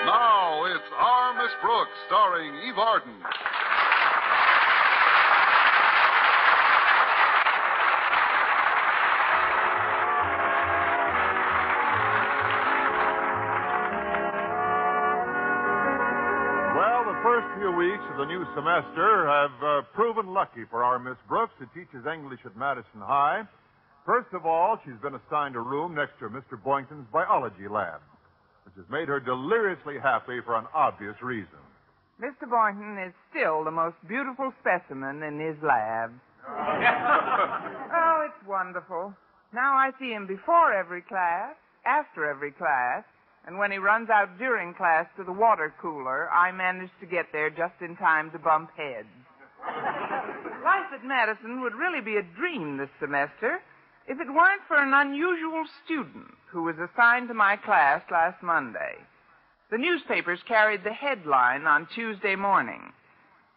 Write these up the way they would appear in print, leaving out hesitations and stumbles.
Now it's Our Miss Brooks, starring Eve Arden. Well, the first few weeks of the new semester have proven lucky for our Miss Brooks, who teaches English at Madison High. First of all, she's been assigned a room next to Mr. Boynton's biology lab, which has made her deliriously happy for an obvious reason. Mr. Boynton is still the most beautiful specimen in his lab. Oh, it's wonderful. Now I see him before every class, after every class, and when he runs out during class to the water cooler, I manage to get there just in time to bump heads. Life at Madison would really be a dream this semester if it weren't for an unusual student who was assigned to my class last Monday. The newspapers carried the headline on Tuesday morning.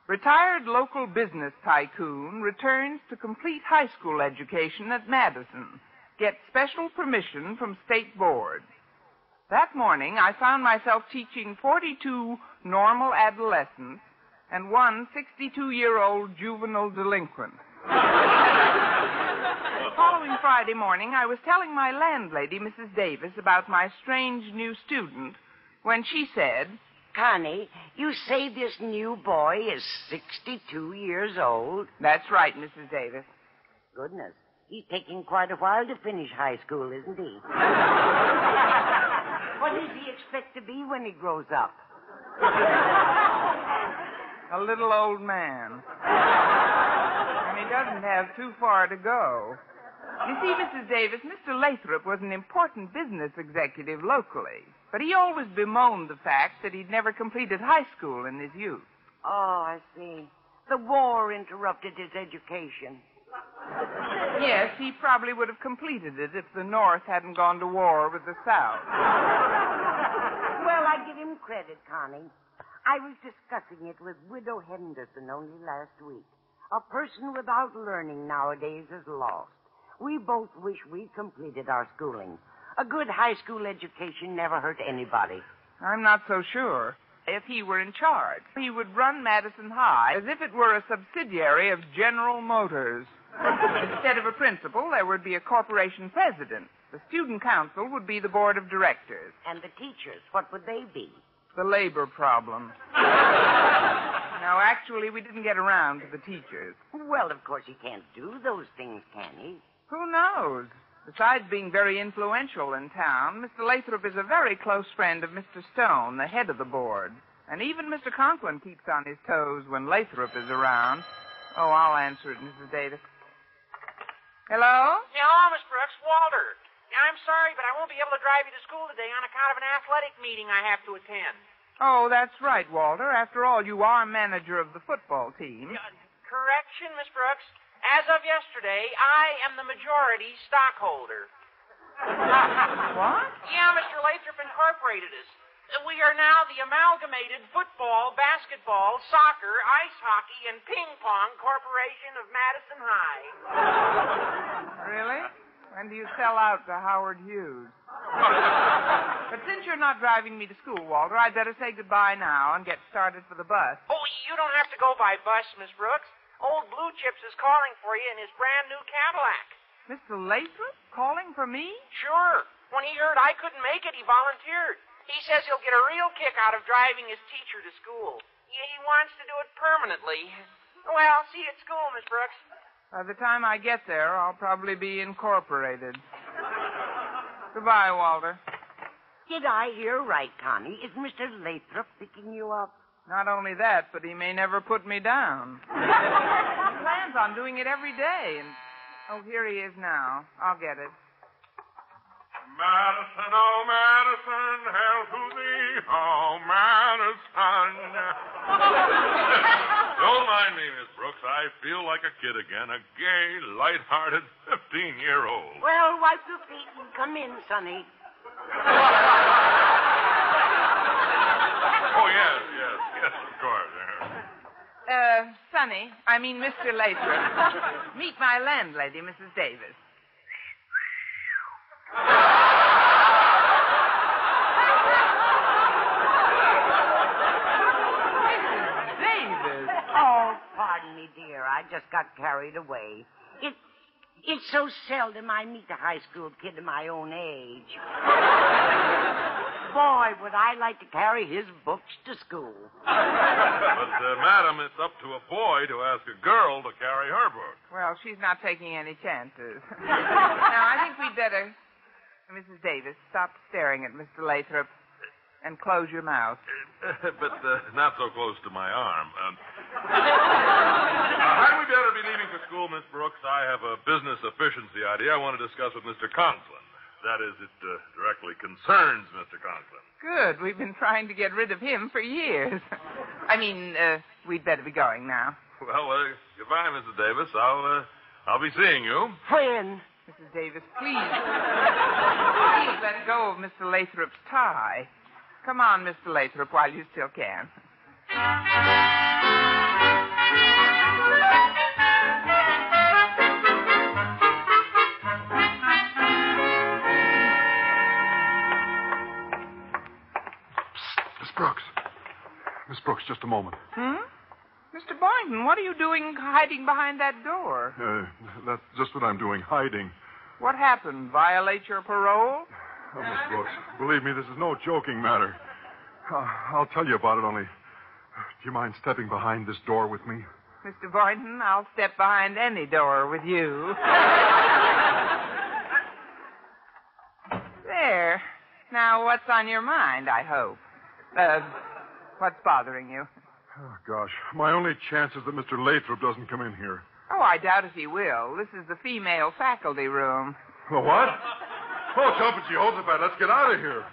Retired local business tycoon returns to complete high school education at Madison. Gets special permission from state board. That morning, I found myself teaching 42 normal adolescents and one 62-year-old juvenile delinquent. Following Friday morning, I was telling my landlady, Mrs. Davis, about my strange new student when she said, Connie, you say this new boy is 62 years old? That's right, Mrs. Davis. Goodness, he's taking quite a while to finish high school, isn't he? What does he expect to be when he grows up? A little old man. And he doesn't have too far to go. You see, Mrs. Davis, Mr. Lathrop was an important business executive locally, but he always bemoaned the fact that he'd never completed high school in his youth. Oh, I see. The war interrupted his education. Yes, he probably would have completed it if the North hadn't gone to war with the South. Well, I give him credit, Connie. I was discussing it with Widow Henderson only last week. A person without learning nowadays is lost. We both wish we'd completed our schooling. A good high school education never hurt anybody. I'm not so sure. If he were in charge, he would run Madison High as if it were a subsidiary of General Motors. Instead of a principal, there would be a corporation president. The student council would be the board of directors. And the teachers, what would they be? The labor problem. No, actually, we didn't get around to the teachers. Well, of course, he can't do those things, can he? Who knows? Besides being very influential in town, Mr. Lathrop is a very close friend of Mr. Stone, the head of the board. And even Mr. Conklin keeps on his toes when Lathrop is around. Oh, I'll answer it, Mrs. Davis. Hello? Hello, Miss Brooks. Walter. I'm sorry, but I won't be able to drive you to school today on account of an athletic meeting I have to attend. Oh, that's right, Walter. After all, you are manager of the football team. Correction, Miss Brooks. As of yesterday, I am the majority stockholder. What? Yeah, Mr. Lathrop incorporated us. We are now the Amalgamated Football, Basketball, Soccer, Ice Hockey, and Ping Pong Corporation of Madison High. Really? When do you sell out to Howard Hughes? But since you're not driving me to school, Walter, I'd better say goodbye now and get started for the bus. Oh, you don't have to go by bus, Miss Brooks. Old Blue Chips is calling for you in his brand new Cadillac. Mr. Lathrop calling for me? Sure. When he heard I couldn't make it, he volunteered. He says he'll get a real kick out of driving his teacher to school. He wants to do it permanently. Well, see you at school, Miss Brooks. By the time I get there, I'll probably be incorporated. Goodbye, Walter. Did I hear right, Connie? Is Mr. Lathrop picking you up? Not only that, but he may never put me down. He plans on doing it every day, and... Oh, here he is now. I'll get it. Madison, oh, Madison, hail to thee, oh, Madison. Don't mind me, Miss Brooks. I feel like a kid again, a gay, light-hearted 15-year-old. Well, wipe your feet and come in, Sonny. Oh, yes, of course. Sonny, I mean Mr. Lathrop. Meet my landlady, Mrs. Davis. just got carried away. It's so seldom I meet a high school kid of my own age. Boy, would I like to carry his books to school. But, madam, it's up to a boy to ask a girl to carry her books. Well, she's not taking any chances. Now, I think we'd better... Mrs. Davis, stop staring at Mr. Lathrop and close your mouth. But not so close to my arm. Had we better be leaving for school, Miss Brooks? I have a business efficiency idea I want to discuss with Mr. Conklin. That is, it directly concerns Mr. Conklin. Good. We've been trying to get rid of him for years. We'd better be going now. Well, goodbye, Mrs. Davis. I'll be seeing you. When? Mrs. Davis, please let go of Mr. Lathrop's tie. Come on, Mr. Lathrop, while you still can. Miss Brooks, just a moment. Mr. Boynton, what are you doing hiding behind that door? That's just what I'm doing, hiding. What happened? Violate your parole? Oh, Miss Brooks, believe me, this is no joking matter. I'll tell you about it, only... Do you mind stepping behind this door with me? Mr. Boynton, I'll step behind any door with you. There. Now, what's on your mind, I hope? What's bothering you? Oh, gosh. My only chance is that Mr. Lathrop doesn't come in here. Oh, I doubt if he will. This is the female faculty room. The what? Oh, jump it, Jehoshaphat. Let's get out of here.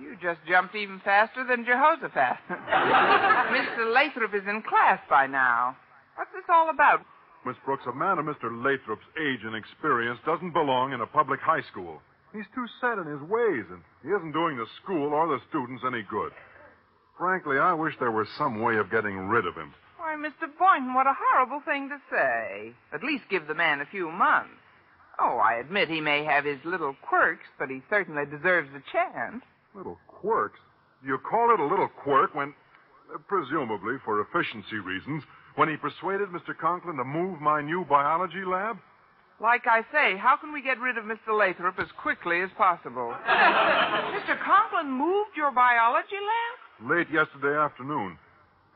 You just jumped even faster than Jehoshaphat. Mr. Lathrop is in class by now. What's this all about? Miss Brooks, a man of Mr. Lathrop's age and experience doesn't belong in a public high school. He's too set in his ways, and he isn't doing the school or the students any good. Frankly, I wish there was some way of getting rid of him. Why, Mr. Boynton, what a horrible thing to say. At least give the man a few months. Oh, I admit he may have his little quirks, but he certainly deserves a chance. Little quirks? Do you call it a little quirk when, presumably for efficiency reasons, when he persuaded Mr. Conklin to move my new biology lab? Like I say, how can we get rid of Mr. Lathrop as quickly as possible? Mr. Conklin moved your biology lab? Late yesterday afternoon.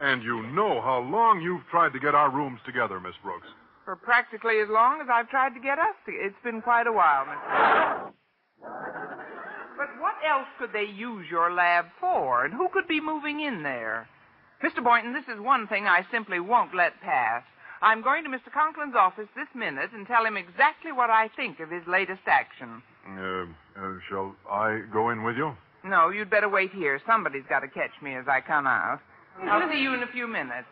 And you know how long you've tried to get our rooms together, Miss Brooks. For practically as long as I've tried to get us together. It's been quite a while, Mr. But what else could they use your lab for? And who could be moving in there? Mr. Boynton, this is one thing I simply won't let pass. I'm going to Mr. Conklin's office this minute and tell him exactly what I think of his latest action. Shall I go in with you? No, you'd better wait here. Somebody's got to catch me as I come out. I'll see you in a few minutes.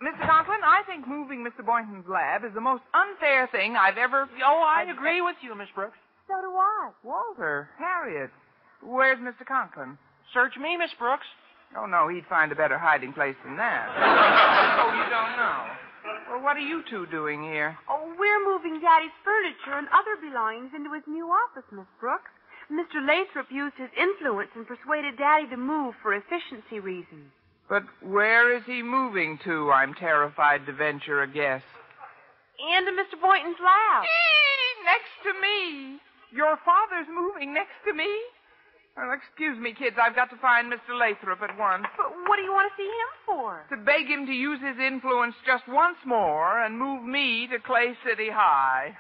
Mr. Conklin, I think moving Mr. Boynton's lab is the most unfair thing I've ever... Oh, I agree with you, Miss Brooks. So do I. Walter, Harriet, where's Mr. Conklin? Search me, Miss Brooks. Oh, no, he'd find a better hiding place than that. Oh, you don't know. Well, what are you two doing here? Oh, we're moving Daddy's furniture and other belongings into his new office, Miss Brooks. Mr. Lathrop used his influence and persuaded Daddy to move for efficiency reasons. But where is he moving to, I'm terrified to venture a guess? And to Mr. Boynton's lab. Next to me. Your father's moving next to me? Well, excuse me, kids. I've got to find Mr. Lathrop at once. But what do you want to see him for? To beg him to use his influence just once more and move me to Clay City High.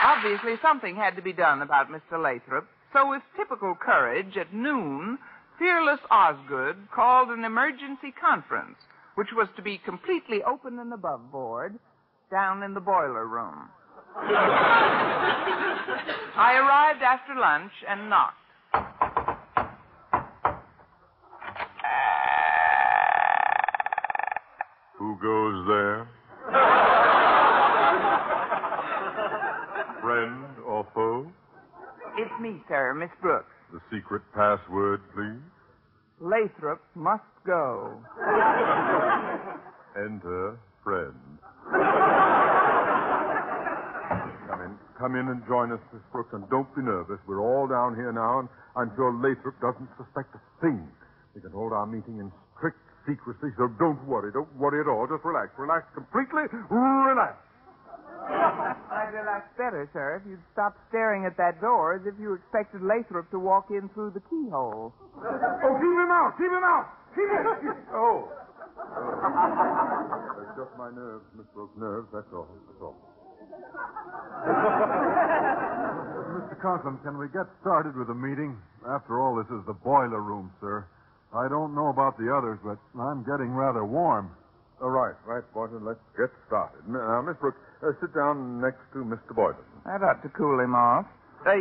Obviously, something had to be done about Mr. Lathrop. So with typical courage, at noon, fearless Osgood called an emergency conference, which was to be completely open and above board, down in the boiler room. I arrived after lunch and knocked. Who goes there? Friend or foe? It's me, sir, Miss Brooks. The secret password, please. Lathrop must go. Enter friend. Come in. come in and join us, Miss Brooks, and don't be nervous. We're all down here now, and I'm sure Lathrop doesn't suspect a thing. We can hold our meeting in strict secrecy, so don't worry. Don't worry at all. Just relax. Relax completely. Relax. I'd relax better, sir, if you'd stop staring at that door as if you expected Lathrop to walk in through the keyhole. Oh, keep him out! Keep him out! Keep him out! Oh. That's just my nerves, Miss Brooks. Nerves, that's all. That's all. Mr. Conklin, can we get started with the meeting? After all, this is the boiler room, sir. I don't know about the others, but I'm getting rather warm. All right, Boynton, let's get started. Now, Miss Brooks, sit down next to Mr. Boynton. That ought to cool him off. Yes.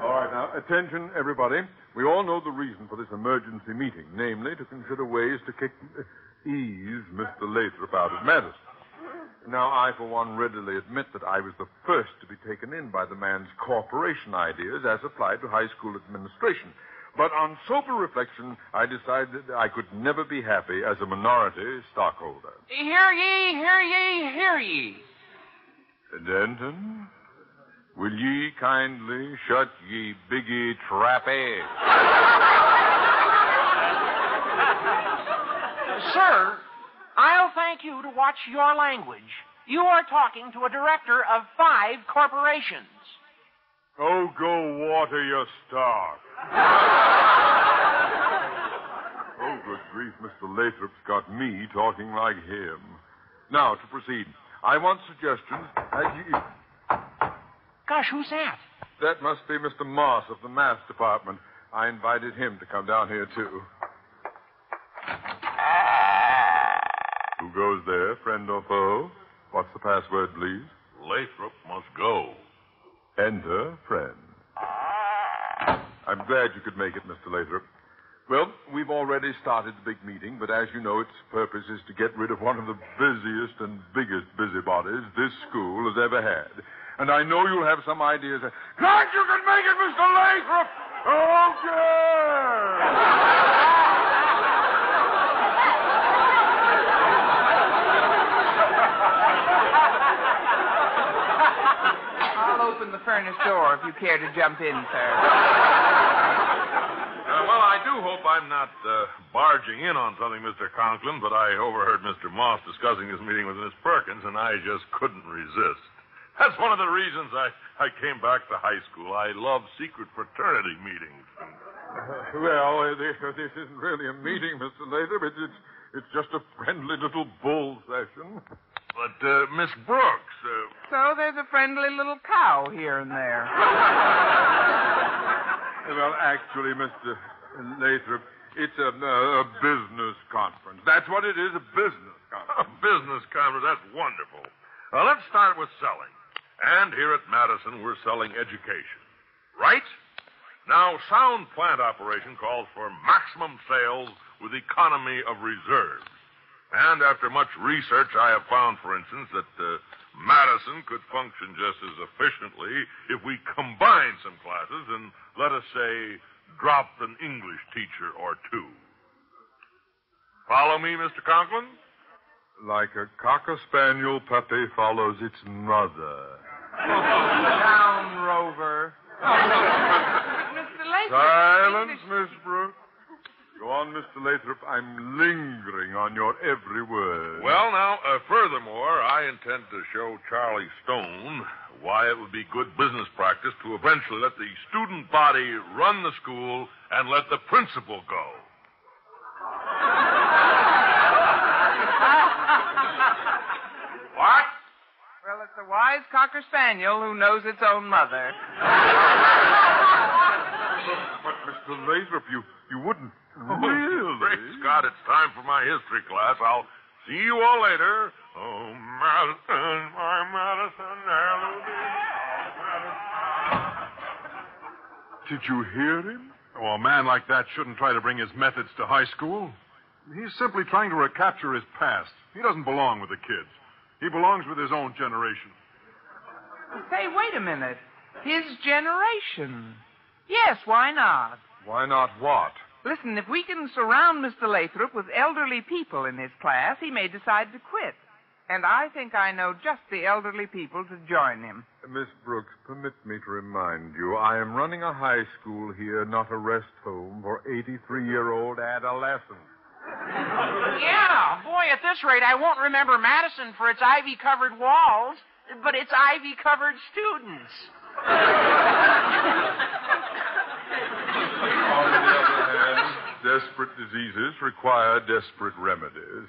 All right, now, attention, everybody. We all know the reason for this emergency meeting, namely to consider ways to ease Mr. Lathrop out of Madison. Now, I, for one, readily admit that I was the first to be taken in by the man's corporation ideas as applied to high school administration. But on sober reflection, I decided I could never be happy as a minority stockholder. Hear ye, hear ye, hear ye. Denton, will ye kindly shut ye biggie trappy? Sir, I'll thank you to watch your language. You are talking to a director of 5 corporations. Oh, go water your stock. Oh, good grief, Mr. Lathrop's got me talking like him. Now, to proceed. I want suggestions as you... Gosh, who's that? That must be Mr. Moss of the math department. I invited him to come down here, too. Who goes there, friend or foe? What's the password, please? Lathrop must go. Enter, friend. I'm glad you could make it, Mr. Lathrop. Well, we've already started the big meeting, but as you know, its purpose is to get rid of one of the busiest and biggest busybodies this school has ever had. And I know you'll have some ideas. Glad you can make it, Mr. Lathrop! I'll open the furnace door if you care to jump in, sir. Well, I do hope I'm not barging in on something, Mr. Conklin, but I overheard Mr. Moss discussing this meeting with Miss Perkins, and I just couldn't resist. That's one of the reasons I came back to high school. I love secret fraternity meetings. Well, this isn't really a meeting, Mr. Lathrop. It's just a friendly little bull session. But, Miss Brooks... So there's a friendly little cow here and there. Well, actually, Mr. Lathrop, it's a business conference. That's what it is, a business conference. A business conference, that's wonderful. Let's start with selling. And here at Madison, we're selling education. Right? Now, sound plant operation calls for maximum sales with economy of reserves. And after much research, I have found, for instance, that Madison could function just as efficiently if we combine some classes and, let us say, drop an English teacher or two. Follow me, Mr. Conklin? Like a cocker-spaniel puppy follows its mother. Down, Rover. Mr. Lathrop. Silence, Miss Brooks. Go on, Mr. Lathrop. I'm lingering on your every word. Well, now, furthermore, I intend to show Charlie Stone why it would be good business practice to eventually let the student body run the school and let the principal go. What? Well, it's a wise cocker spaniel who knows its own mother. But Mr. Lathrop, you wouldn't really? Great Scott, it's time for my history class. I'll see you all later. Oh, Madison, my Madison, Did you hear him? Oh, a man like that shouldn't try to bring his methods to high school. He's simply trying to recapture his past. He doesn't belong with the kids. He belongs with his own generation. Say, wait a minute. His generation. Yes, why not? Why not what? Listen, if we can surround Mr. Lathrop with elderly people in his class, he may decide to quit. And I think I know just the elderly people to join him. Miss Brooks, permit me to remind you, I am running a high school here, not a rest home for 83-year-old adolescents. Yeah, boy, at this rate, I won't remember Madison for its ivy-covered walls, but its ivy-covered students. On the other hand, desperate diseases require desperate remedies.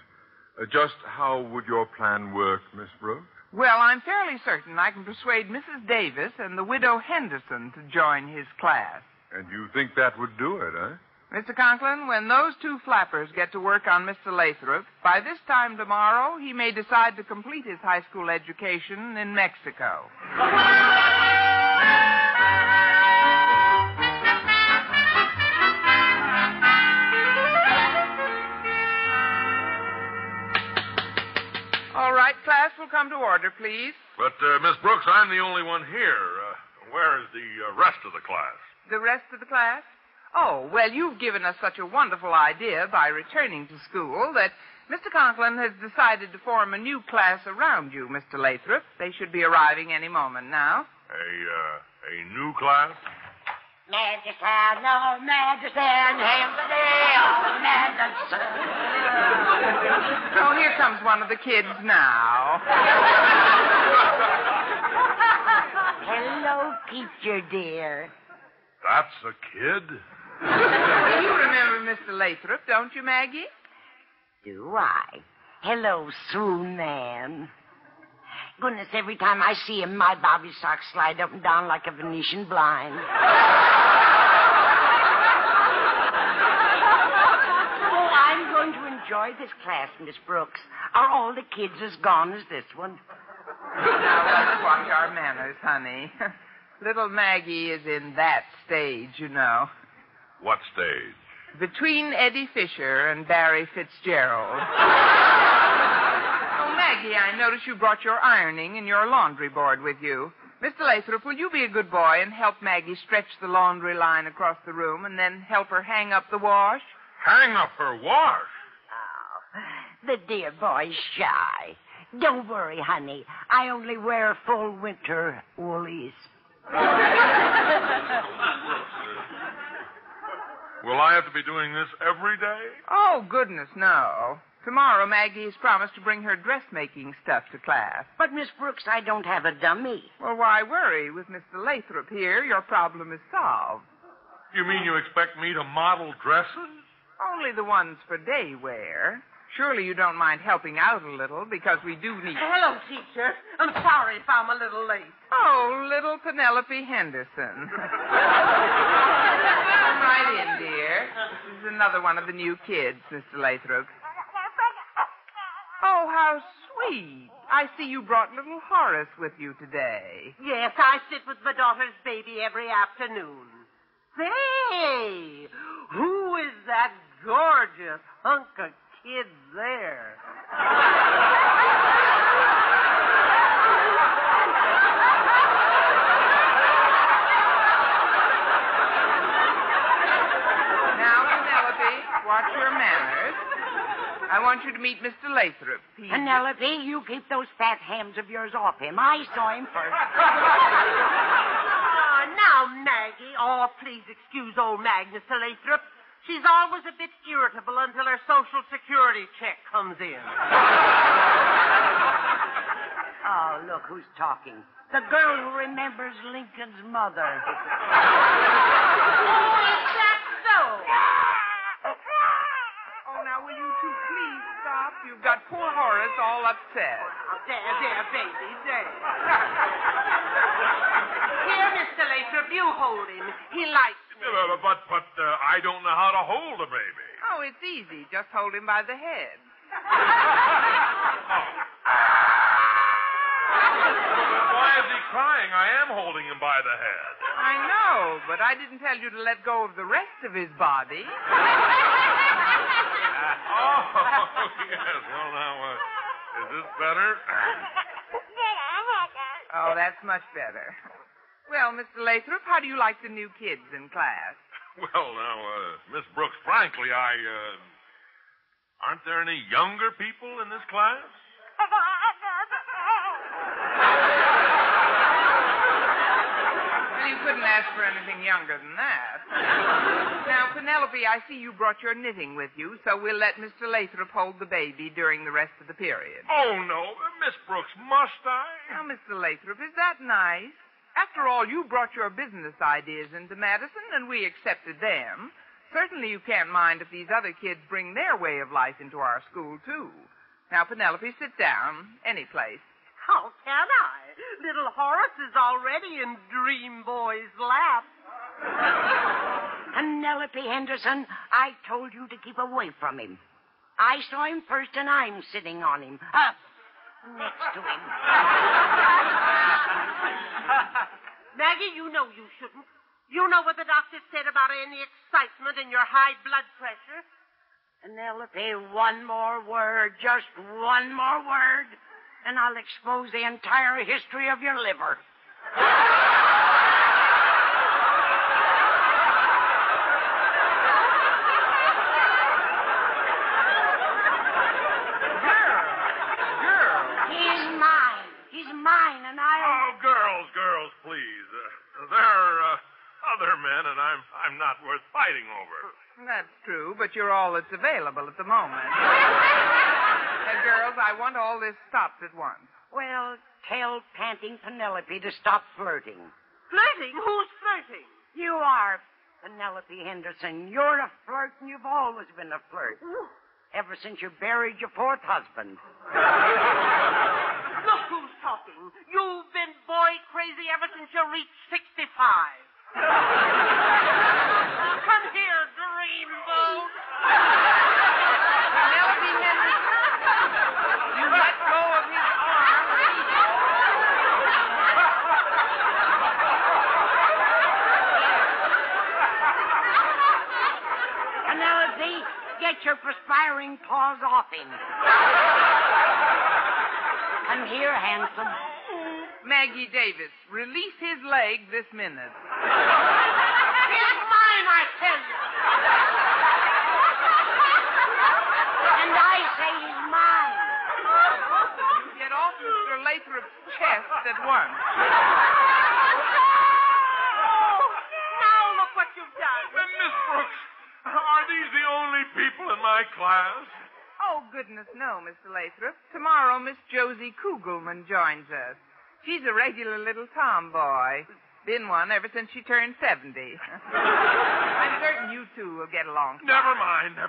Just how would your plan work, Miss Brooks? Well, I'm fairly certain I can persuade Mrs. Davis and the widow Henderson to join his class. And you think that would do it, eh? Mr. Conklin, when those two flappers get to work on Mr. Lathrop, by this time tomorrow, he may decide to complete his high school education in Mexico. All right, class will come to order, please. But, Miss Brooks, I'm the only one here. Where is the rest of the class? The rest of the class? Oh, well, you've given us such a wonderful idea by returning to school that Mr. Conklin has decided to form a new class around you, Mr. Lathrop. They should be arriving any moment now. A new class? Madison, oh, Madison, Hamperdale, Madison. Oh, here comes one of the kids now. Hello, teacher dear. That's a kid? You remember Mr. Lathrop, don't you, Maggie? Do I? Hello, swoon man. Goodness, every time I see him, my bobby socks slide up and down like a Venetian blind. Oh, I'm going to enjoy this class, Miss Brooks. Are all the kids as gone as this one? Now, let's watch our manners, honey. Little Maggie is in that stage, you know. What stage? Between Eddie Fisher and Barry Fitzgerald. Oh, Maggie, I notice you brought your ironing and your laundry board with you. Mr. Lathrop, will you be a good boy and help Maggie stretch the laundry line across the room and then help her hang up the wash? Hang up her wash? Oh, the dear boy's shy. Don't worry, honey. I only wear full winter woolies. Will I have to be doing this every day? Oh, goodness, no. Tomorrow, Maggie has promised to bring her dressmaking stuff to class. But, Miss Brooks, I don't have a dummy. Well, why worry? With Mr. Lathrop here, your problem is solved. You mean you expect me to model dresses? Only the ones for day wear. Surely you don't mind helping out a little, because we do need... Hello, teacher. I'm sorry if I'm a little late. Oh, little Penelope Henderson. Come right in, dear. This is another one of the new kids, Mr. Lathrop. Oh, how sweet. I see you brought little Horace with you today. Yes, I sit with my daughter's baby every afternoon. Say, who is that gorgeous hunk of kid there? Now, Penelope, watch your manners. I want you to meet Mr. Lathrop. Penelope, you keep those fat hands of yours off him. I saw him first. Now, Maggie. Oh, please excuse old Mag, Mr. Lathrop. She's always a bit irritable until her Social Security check comes in. Oh, look who's talking. The girl who remembers Lincoln's mother. Oh, is that so? Oh, now, will you two please stop? You've got poor Horace all upset. Oh, there, baby, there. Here, Mr. Lathrop, you hold him. He likes me. But I don't know how to hold a baby. Oh, it's easy. Just hold him by the head. Why is he crying? I am holding him by the head. I know, but I didn't tell you to let go of the rest of his body. Yes. Well, now, is this better? Oh, that's much better. Well, Mr. Lathrop, how do you like the new kids in class? Well, now, Miss Brooks, frankly, aren't there any younger people in this class? couldn't ask for anything younger than that. Now, Penelope, I see you brought your knitting with you, so we'll let Mr. Lathrop hold the baby during the rest of the period. Oh, no. Miss Brooks, must I? Now, Mr. Lathrop, is that nice? After all, you brought your business ideas into Madison, and we accepted them. Certainly you can't mind if these other kids bring their way of life into our school, too. Now, Penelope, sit down. Any place. How can I? Little Horace is already in Dream Boy's lap. Penelope Henderson, I told you to keep away from him. I saw him first, and I'm sitting on him. Next to him. Maggie, you know you shouldn't. You know what the doctor said about any excitement in your high blood pressure? Penelope, one more word, just one more word, and I'll expose the entire history of your liver. He's mine, and Oh, girls, please. There are other men, and I'm not worth fighting over. That's true, but you're all that's available at the moment. Girls, I want all this stopped at once. Well, tell panting Penelope to stop flirting. Flirting? Who's flirting? You are, Penelope Henderson. You're a flirt, and you've always been a flirt. Ever since you buried your fourth husband. Look who's talking. You've been boy crazy ever since you reached 65. Come here, dreamboat. Penelope Henderson, you let go of his arm. Penelope, get your perspiring paws off him. Come here, handsome. Maggie Davis, release his leg this minute. He's mine, I tell you. And I say he's mine. You get off Mr. Lathrop's chest at once. Now look what you've done. Miss Brooks, are these the only people in my class? Oh, goodness, no, Mr. Lathrop. Tomorrow, Miss Josie Kugelman joins us. She's a regular little tomboy. Been one ever since she turned 70. I'm certain you two will get along. Never mind.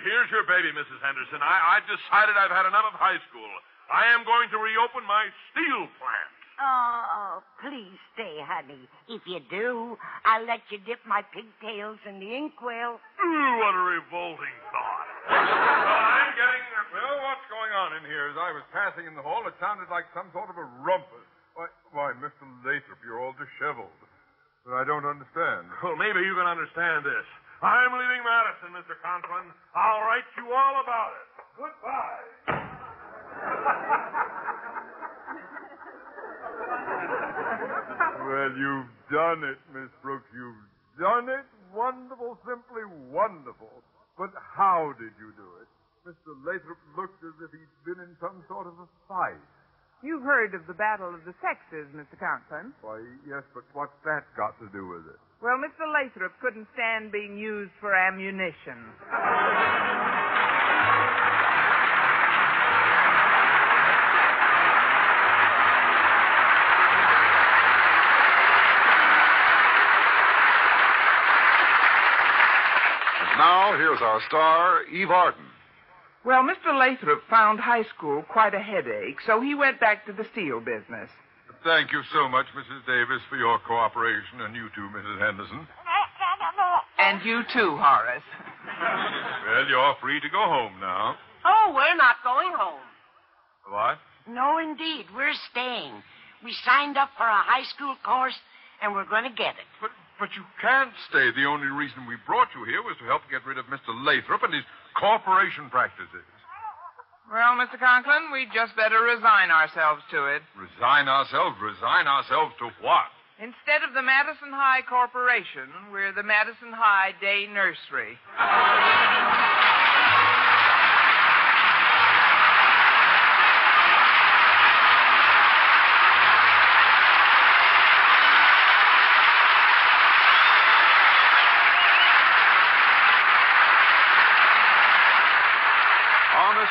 Here's your baby, Mrs. Henderson. I've decided I've had enough of high school. I am going to reopen my steel plant. Oh, please stay, honey. If you do, I'll let you dip my pigtails in the inkwell. Ooh, what a revolting thought. I'm getting... Well, what's going on in here? As I was passing in the hall, it sounded like some sort of a rumpus. Why, Mr. Lathrop, you're all disheveled. But I don't understand. Well, maybe you can understand this. I'm leaving Madison, Mr. Conklin. I'll write you all about it. Goodbye. Well, you've done it, Miss Brooks. You've done it. Wonderful, simply wonderful. But how did you do it? Mr. Lathrop looked as if he'd been in some sort of a fight. You've heard of the Battle of the Sexes, Mr. Conklin. Why, yes, but what's that got to do with it? Well, Mr. Lathrop couldn't stand being used for ammunition. Now, here's our star, Eve Arden. Well, Mr. Lathrop found high school quite a headache, so he went back to the steel business. Thank you so much, Mrs. Davis, for your cooperation, and you too, Mrs. Henderson. And you too, Horace. Well, you're free to go home now. Oh, we're not going home. What? No, indeed. We're staying. We signed up for a high school course, and we're going to get it. But you can't stay. The only reason we brought you here was to help get rid of Mr. Lathrop and his corporation practices. Well, Mr. Conklin, we'd just better resign ourselves to it. Resign ourselves? Resign ourselves to what? Instead of the Madison High Corporation, we're the Madison High Day Nursery.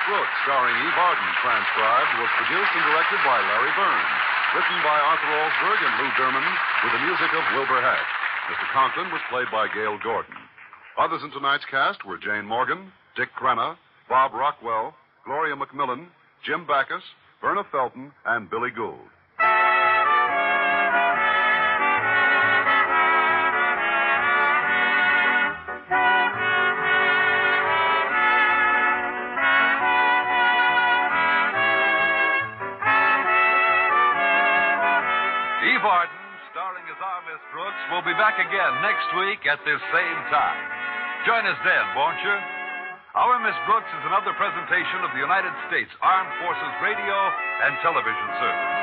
Brooks, starring Eve Arden, transcribed, was produced and directed by Larry Burns. Written by Arthur Alsberg and Lou Derman, with the music of Wilbur Hatch. Mr. Conklin was played by Gail Gordon. Others in tonight's cast were Jane Morgan, Dick Crenna, Bob Rockwell, Gloria McMillan, Jim Backus, Verna Felton, and Billy Gould. Eve Arden, starring as our Miss Brooks, will be back again next week at this same time. Join us then, won't you? Our Miss Brooks is another presentation of the United States Armed Forces Radio and Television Service.